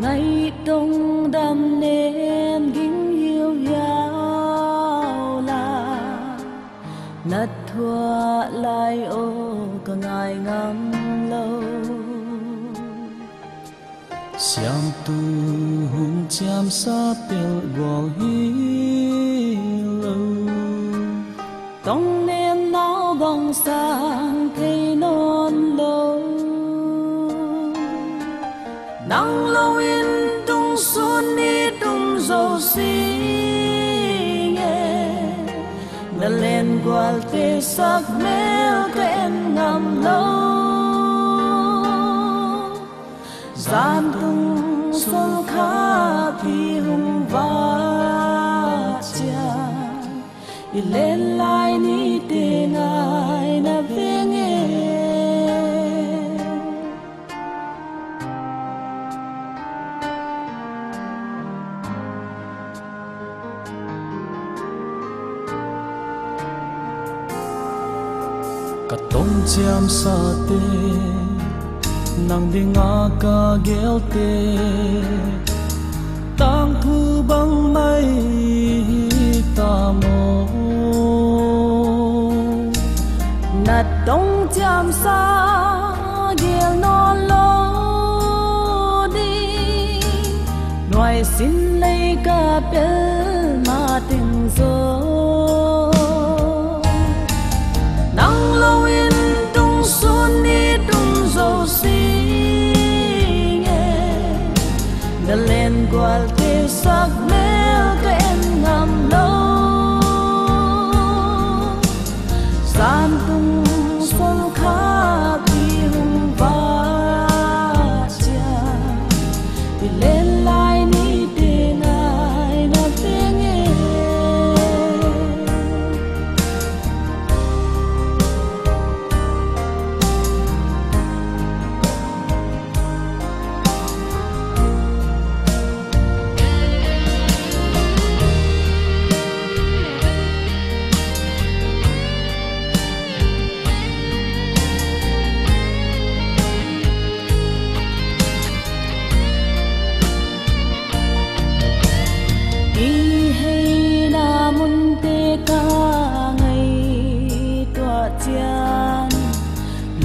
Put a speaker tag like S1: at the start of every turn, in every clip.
S1: ngày đông đam nên kính yêu nhau là nát thua lại ô cả ngày ngắm lâu
S2: xiam tu hùng chạm sa bèo gò hi lâu
S1: tông nên não bóng sáng cây non lâu nắng lâu in tung xuân đi tung dầu xi nghe đã lên qual tê sắc mèo cái em ngầm lâu gian tung xuân khá phi hùng vã cha đi lên lại ní tê ngài na về nghe
S2: cả tông chạm sa tê nang đi ngã ca ghéo tê tang thu băng mây ta mô
S1: nát đông chạm xa ghéo non lô đi ngoài xin lấy cả bel mà tình gió nắng lâu in tung xuân đi tung dầu xi nghe đã lên qual tê sắc mèo cái em ngầm lâu gian tung xuân khá phi hùng vã cha đi lên lại ní tê ngài na về nghe đi hay na mun tê ca ngày tọa chán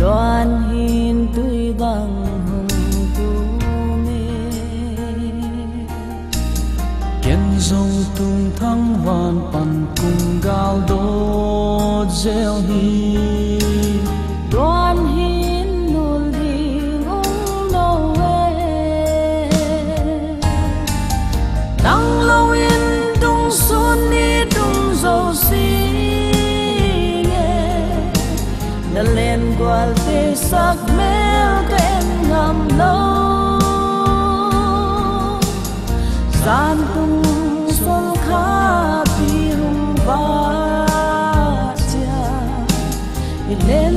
S1: loan hin tươi bằng hồng tu mê
S2: kiến dòng tung thăng hoàn pan cùng gạo đô gieo hi
S1: loan hin nul đi ung nô về nắng lâu in tung xuân đi tung dầu xi nghe đã lên qual tê sắc mèo cái em ngầm lâu gian tung xuân khá phi hùng vã cha đi lên